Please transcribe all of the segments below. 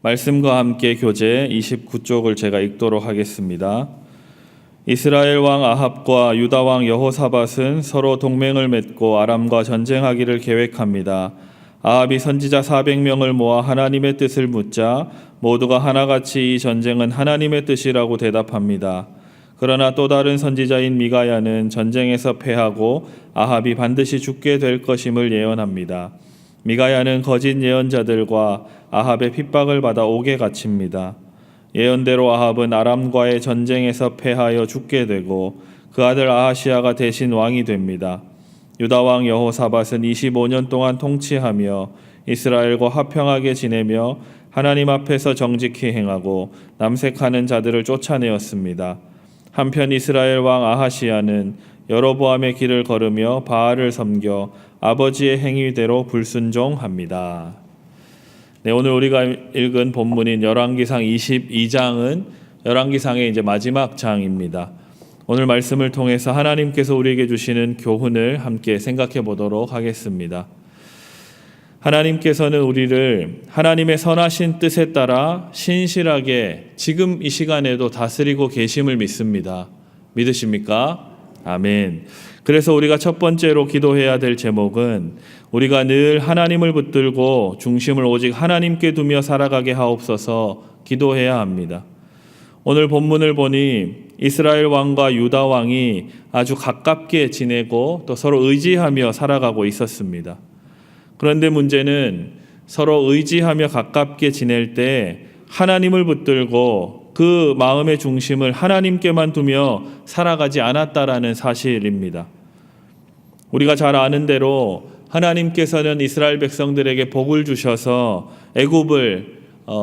말씀과 함께 교재 29쪽을 제가 읽도록 하겠습니다. 이스라엘 왕 아합과 유다 왕 여호사밧은 서로 동맹을 맺고 아람과 전쟁하기를 계획합니다. 아합이 선지자 400명을 모아 하나님의 뜻을 묻자 모두가 하나같이 이 전쟁은 하나님의 뜻이라고 대답합니다. 그러나 또 다른 선지자인 미가야는 전쟁에서 패하고 아합이 반드시 죽게 될 것임을 예언합니다. 미가야는 거짓 예언자들과 아합의 핍박을 받아 옥에 갇힙니다. 예언대로 아합은 아람과의 전쟁에서 패하여 죽게 되고 그 아들 아하시야가 대신 왕이 됩니다. 유다 왕 여호사밧은 25년 동안 통치하며 이스라엘과 화평하게 지내며 하나님 앞에서 정직히 행하고 남색하는 자들을 쫓아내었습니다. 한편 이스라엘 왕 아하시야는 여로보암의 길을 걸으며 바알을 섬겨 아버지의 행위대로 불순종합니다. 네, 오늘 우리가 읽은 본문인 열왕기상 22장은 열왕기상의 이제 마지막 장입니다. 오늘 말씀을 통해서 하나님께서 우리에게 주시는 교훈을 함께 생각해 보도록 하겠습니다. 하나님께서는 우리를 하나님의 선하신 뜻에 따라 신실하게 지금 이 시간에도 다스리고 계심을 믿습니다. 믿으십니까? 아멘. 그래서 우리가 첫 번째로 기도해야 될 제목은 우리가 늘 하나님을 붙들고 중심을 오직 하나님께 두며 살아가게 하옵소서 기도해야 합니다. 오늘 본문을 보니 이스라엘 왕과 유다 왕이 아주 가깝게 지내고 또 서로 의지하며 살아가고 있었습니다. 그런데 문제는 서로 의지하며 가깝게 지낼 때 하나님을 붙들고 그 마음의 중심을 하나님께만 두며 살아가지 않았다라는 사실입니다. 우리가 잘 아는 대로 하나님께서는 이스라엘 백성들에게 복을 주셔서 애굽을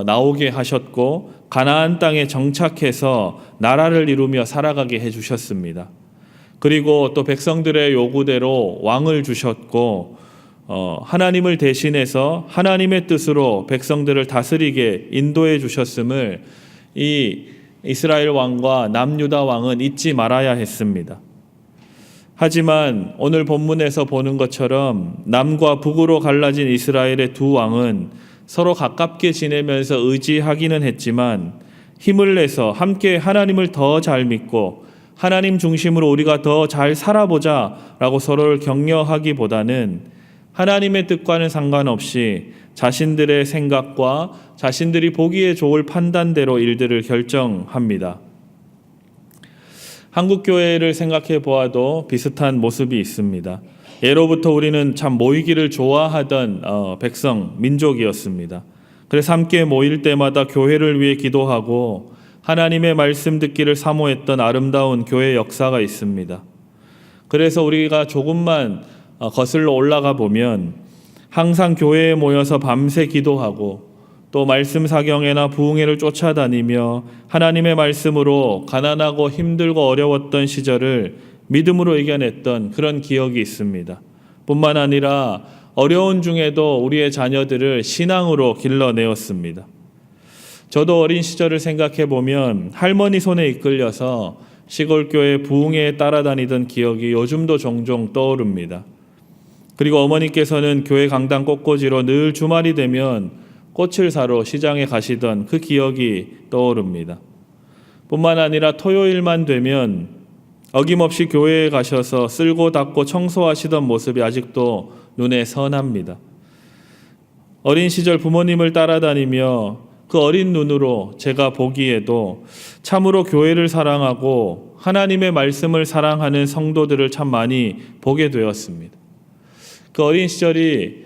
나오게 하셨고 가나안 땅에 정착해서 나라를 이루며 살아가게 해주셨습니다. 그리고 또 백성들의 요구대로 왕을 주셨고 하나님을 대신해서 하나님의 뜻으로 백성들을 다스리게 인도해 주셨음을 이 이스라엘 왕과 남유다 왕은 잊지 말아야 했습니다. 하지만 오늘 본문에서 보는 것처럼 남과 북으로 갈라진 이스라엘의 두 왕은 서로 가깝게 지내면서 의지하기는 했지만 힘을 내서 함께 하나님을 더 잘 믿고 하나님 중심으로 우리가 더 잘 살아보자 라고 서로를 격려하기보다는 하나님의 뜻과는 상관없이 자신들의 생각과 자신들이 보기에 좋을 판단대로 일들을 결정합니다. 한국 교회를 생각해 보아도 비슷한 모습이 있습니다. 예로부터 우리는 참 모이기를 좋아하던 백성, 민족이었습니다. 그래서 함께 모일 때마다 교회를 위해 기도하고 하나님의 말씀 듣기를 사모했던 아름다운 교회 역사가 있습니다. 그래서 우리가 조금만 거슬러 올라가 보면 항상 교회에 모여서 밤새 기도하고 또 말씀 사경회나 부흥회를 쫓아다니며 하나님의 말씀으로 가난하고 힘들고 어려웠던 시절을 믿음으로 이겨냈던 그런 기억이 있습니다. 뿐만 아니라 어려운 중에도 우리의 자녀들을 신앙으로 길러내었습니다. 저도 어린 시절을 생각해 보면 할머니 손에 이끌려서 시골교회 부흥회에 따라다니던 기억이 요즘도 종종 떠오릅니다. 그리고 어머니께서는 교회 강당 꽃꽂이로 늘 주말이 되면 꽃을 사러 시장에 가시던 그 기억이 떠오릅니다. 뿐만 아니라 토요일만 되면 어김없이 교회에 가셔서 쓸고 닦고 청소하시던 모습이 아직도 눈에 선합니다. 어린 시절 부모님을 따라다니며 그 어린 눈으로 제가 보기에도 참으로 교회를 사랑하고 하나님의 말씀을 사랑하는 성도들을 참 많이 보게 되었습니다. 그 어린 시절이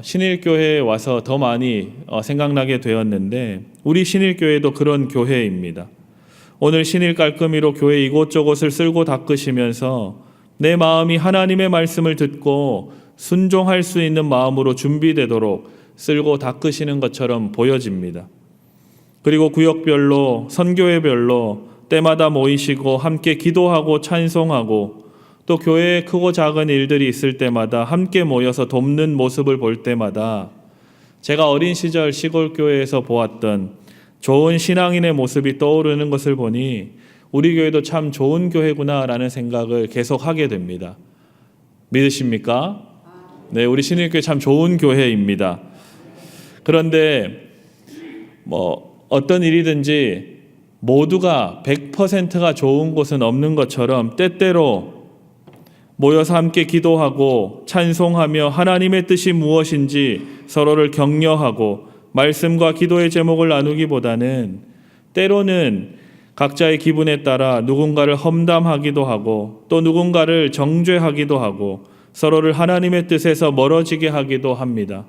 신일교회에 와서 더 많이 생각나게 되었는데 우리 신일교회도 그런 교회입니다. 오늘 신일 깔끔이로 교회 이곳저곳을 쓸고 닦으시면서 내 마음이 하나님의 말씀을 듣고 순종할 수 있는 마음으로 준비되도록 쓸고 닦으시는 것처럼 보여집니다. 그리고 구역별로 선교회별로 때마다 모이시고 함께 기도하고 찬송하고 또 교회에 크고 작은 일들이 있을 때마다 함께 모여서 돕는 모습을 볼 때마다 제가 어린 시절 시골교회에서 보았던 좋은 신앙인의 모습이 떠오르는 것을 보니 우리 교회도 참 좋은 교회구나라는 생각을 계속 하게 됩니다. 믿으십니까? 네, 우리 신일교회 참 좋은 교회입니다. 그런데 어떤 일이든지 모두가 100%가 좋은 곳은 없는 것처럼 때때로 모여서 함께 기도하고 찬송하며 하나님의 뜻이 무엇인지 서로를 격려하고 말씀과 기도의 제목을 나누기보다는 때로는 각자의 기분에 따라 누군가를 험담하기도 하고 또 누군가를 정죄하기도 하고 서로를 하나님의 뜻에서 멀어지게 하기도 합니다.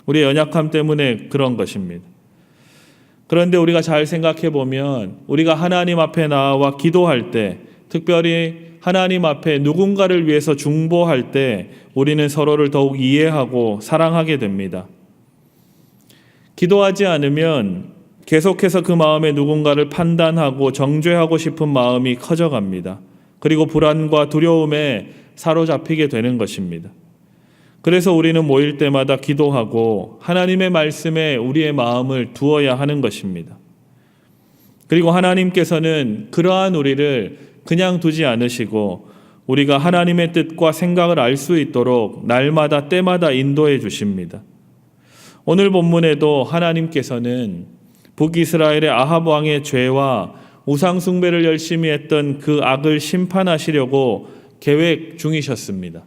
우리의 연약함 때문에 그런 것입니다. 그런데 우리가 잘 생각해 보면 우리가 하나님 앞에 나와 기도할 때, 특별히 하나님 앞에 누군가를 위해서 중보할 때 우리는 서로를 더욱 이해하고 사랑하게 됩니다. 기도하지 않으면 계속해서 그 마음에 누군가를 판단하고 정죄하고 싶은 마음이 커져갑니다. 그리고 불안과 두려움에 사로잡히게 되는 것입니다. 그래서 우리는 모일 때마다 기도하고 하나님의 말씀에 우리의 마음을 두어야 하는 것입니다. 그리고 하나님께서는 그러한 우리를 그냥 두지 않으시고 우리가 하나님의 뜻과 생각을 알 수 있도록 날마다 때마다 인도해 주십니다. 오늘 본문에도 하나님께서는 북이스라엘의 아합 왕의 죄와 우상 숭배를 열심히 했던 그 악을 심판하시려고 계획 중이셨습니다.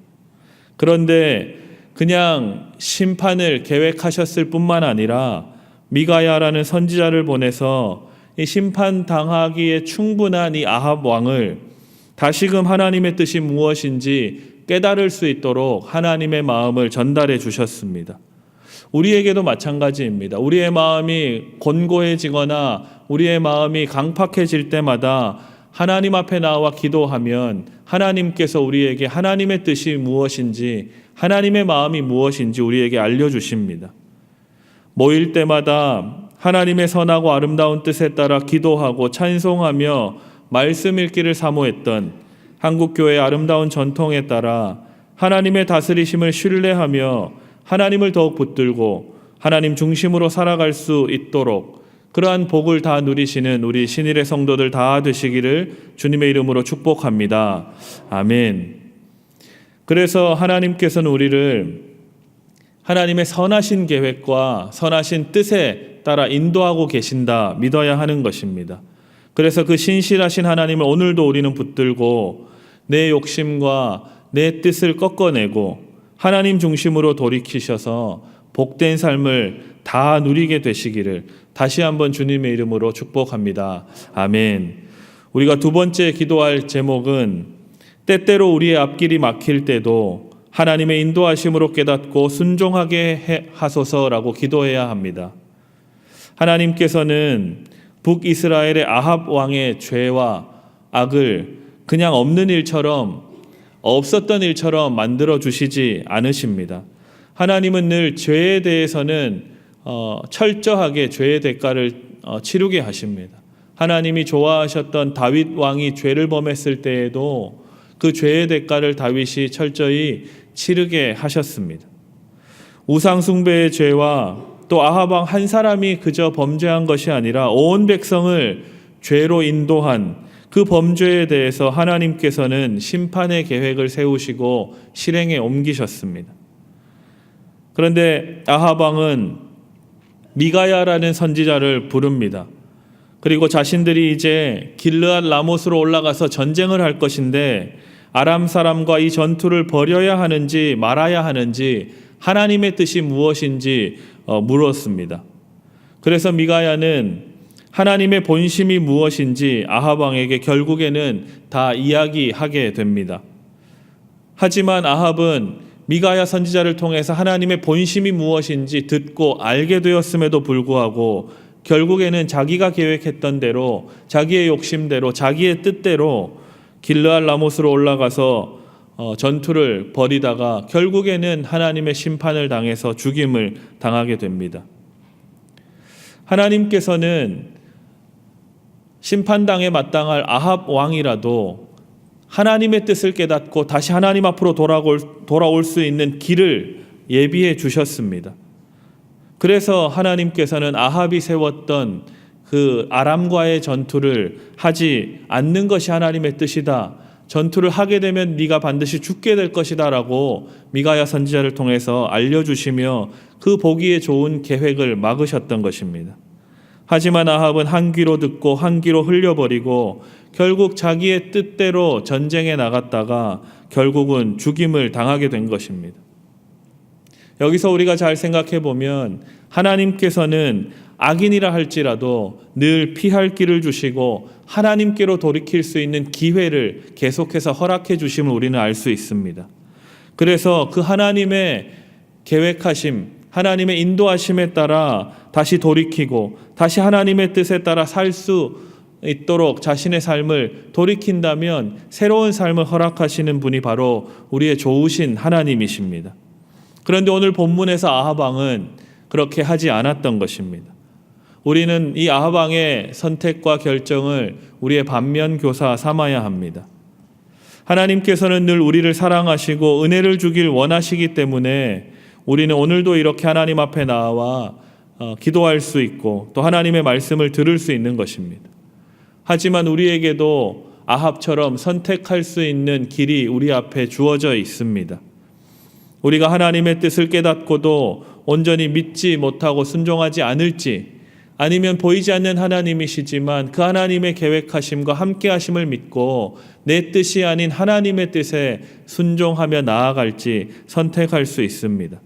그런데 그냥 심판을 계획하셨을 뿐만 아니라 미가야라는 선지자를 보내서 이 심판당하기에 충분한 이 아합 왕을 다시금 하나님의 뜻이 무엇인지 깨달을 수 있도록 하나님의 마음을 전달해 주셨습니다. 우리에게도 마찬가지입니다. 우리의 마음이 곤고해지거나 우리의 마음이 강팍해질 때마다 하나님 앞에 나와 기도하면 하나님께서 우리에게 하나님의 뜻이 무엇인지, 하나님의 마음이 무엇인지 우리에게 알려주십니다. 모일 때마다 하나님의 선하고 아름다운 뜻에 따라 기도하고 찬송하며 말씀 읽기를 사모했던 한국교회의 아름다운 전통에 따라 하나님의 다스리심을 신뢰하며 하나님을 더욱 붙들고 하나님 중심으로 살아갈 수 있도록 그러한 복을 다 누리시는 우리 신일의 성도들 다 되시기를 주님의 이름으로 축복합니다. 아멘. 그래서 하나님께서는 우리를 하나님의 선하신 계획과 선하신 뜻에 따라 인도하고 계신다 믿어야 하는 것입니다. 그래서 그 신실하신 하나님을 오늘도 우리는 붙들고 내 욕심과 내 뜻을 꺾어내고 하나님 중심으로 돌이키셔서 복된 삶을 다 누리게 되시기를 다시 한번 주님의 이름으로 축복합니다. 아멘. 우리가 두 번째 기도할 제목은 때때로 우리의 앞길이 막힐 때도 하나님의 인도하심으로 깨닫고 순종하게 하소서라고 기도해야 합니다. 하나님께서는 북이스라엘의 아합 왕의 죄와 악을 그냥 없는 일처럼, 없었던 일처럼 만들어 주시지 않으십니다. 하나님은 늘 죄에 대해서는 철저하게 죄의 대가를 치르게 하십니다. 하나님이 좋아하셨던 다윗 왕이 죄를 범했을 때에도 그 죄의 대가를 다윗이 철저히 치르게 하셨습니다. 우상 숭배의 죄와 또 아합 왕 한 사람이 그저 범죄한 것이 아니라 온 백성을 죄로 인도한 그 범죄에 대해서 하나님께서는 심판의 계획을 세우시고 실행에 옮기셨습니다. 그런데 아합 왕은 미가야라는 선지자를 부릅니다. 그리고 자신들이 이제 길르앗 라못으로 올라가서 전쟁을 할 것인데 아람 사람과 이 전투를 벌여야 하는지 말아야 하는지 하나님의 뜻이 무엇인지 물었습니다. 그래서 미가야는 하나님의 본심이 무엇인지 아합 왕에게 결국에는 다 이야기하게 됩니다. 하지만 아합은 미가야 선지자를 통해서 하나님의 본심이 무엇인지 듣고 알게 되었음에도 불구하고 결국에는 자기가 계획했던 대로, 자기의 욕심대로, 자기의 뜻대로 길르앗 라못으로 올라가서 전투를 벌이다가 결국에는 하나님의 심판을 당해서 죽임을 당하게 됩니다. 하나님께서는 심판당에 마땅할 아합 왕이라도 하나님의 뜻을 깨닫고 다시 하나님 앞으로 돌아올 수 있는 길을 예비해 주셨습니다. 그래서 하나님께서는 아합이 세웠던 그 아람과의 전투를 하지 않는 것이 하나님의 뜻이다. 전투를 하게 되면 네가 반드시 죽게 될 것이다 라고 미가야 선지자를 통해서 알려주시며 그 보기에 좋은 계획을 막으셨던 것입니다. 하지만 아합은 한 귀로 듣고 한 귀로 흘려버리고 결국 자기의 뜻대로 전쟁에 나갔다가 결국은 죽임을 당하게 된 것입니다. 여기서 우리가 잘 생각해 보면 하나님께서는 악인이라 할지라도 늘 피할 길을 주시고 하나님께로 돌이킬 수 있는 기회를 계속해서 허락해 주심을 우리는 알 수 있습니다. 그래서 그 하나님의 계획하심, 하나님의 인도하심에 따라 다시 돌이키고 다시 하나님의 뜻에 따라 살 수 있도록 자신의 삶을 돌이킨다면 새로운 삶을 허락하시는 분이 바로 우리의 좋으신 하나님이십니다. 그런데 오늘 본문에서 아합 왕은 그렇게 하지 않았던 것입니다. 우리는 이 아합 왕의 선택과 결정을 우리의 반면교사 삼아야 합니다. 하나님께서는 늘 우리를 사랑하시고 은혜를 주길 원하시기 때문에 우리는 오늘도 이렇게 하나님 앞에 나와 기도할 수 있고 또 하나님의 말씀을 들을 수 있는 것입니다. 하지만 우리에게도 아합처럼 선택할 수 있는 길이 우리 앞에 주어져 있습니다. 우리가 하나님의 뜻을 깨닫고도 온전히 믿지 못하고 순종하지 않을지, 아니면 보이지 않는 하나님이시지만 그 하나님의 계획하심과 함께하심을 믿고 내 뜻이 아닌 하나님의 뜻에 순종하며 나아갈지 선택할 수 있습니다.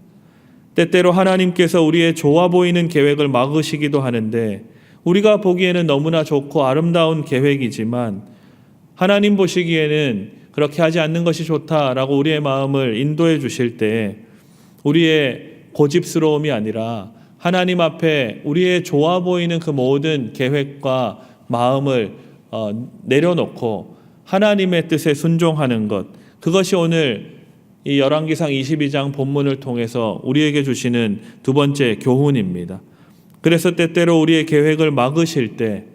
때때로 하나님께서 우리의 좋아 보이는 계획을 막으시기도 하는데 우리가 보기에는 너무나 좋고 아름다운 계획이지만 하나님 보시기에는 그렇게 하지 않는 것이 좋다라고 우리의 마음을 인도해 주실 때 우리의 고집스러움이 아니라 하나님 앞에 우리의 좋아 보이는 그 모든 계획과 마음을 내려놓고 하나님의 뜻에 순종하는 것, 그것이 오늘 이 열왕기상 22장 본문을 통해서 우리에게 주시는 두 번째 교훈입니다. 그래서 때때로 우리의 계획을 막으실 때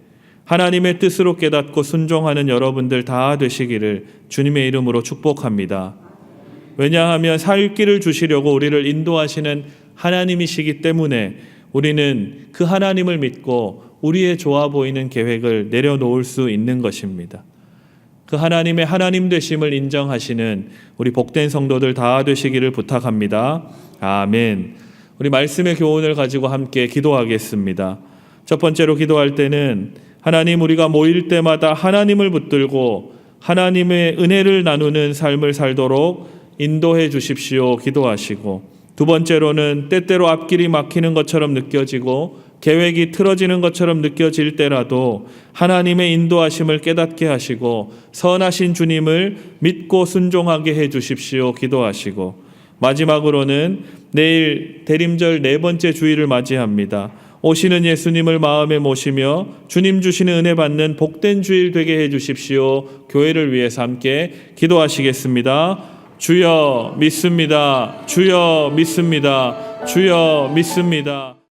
하나님의 뜻으로 깨닫고 순종하는 여러분들 다 되시기를 주님의 이름으로 축복합니다. 왜냐하면 살 길을 주시려고 우리를 인도하시는 하나님이시기 때문에 우리는 그 하나님을 믿고 우리의 좋아 보이는 계획을 내려놓을 수 있는 것입니다. 그 하나님의 하나님 되심을 인정하시는 우리 복된 성도들 다 되시기를 부탁합니다. 아멘. 우리 말씀의 교훈을 가지고 함께 기도하겠습니다. 첫 번째로 기도할 때는 하나님, 우리가 모일 때마다 하나님을 붙들고 하나님의 은혜를 나누는 삶을 살도록 인도해 주십시오 기도하시고, 두 번째로는 때때로 앞길이 막히는 것처럼 느껴지고 계획이 틀어지는 것처럼 느껴질 때라도 하나님의 인도하심을 깨닫게 하시고 선하신 주님을 믿고 순종하게 해 주십시오 기도하시고, 마지막으로는 내일 대림절 네 번째 주일을 맞이합니다. 오시는 예수님을 마음에 모시며 주님 주시는 은혜 받는 복된 주일 되게 해 주십시오. 교회를 위해서 함께 기도하시겠습니다. 주여 믿습니다. 주여 믿습니다. 주여 믿습니다.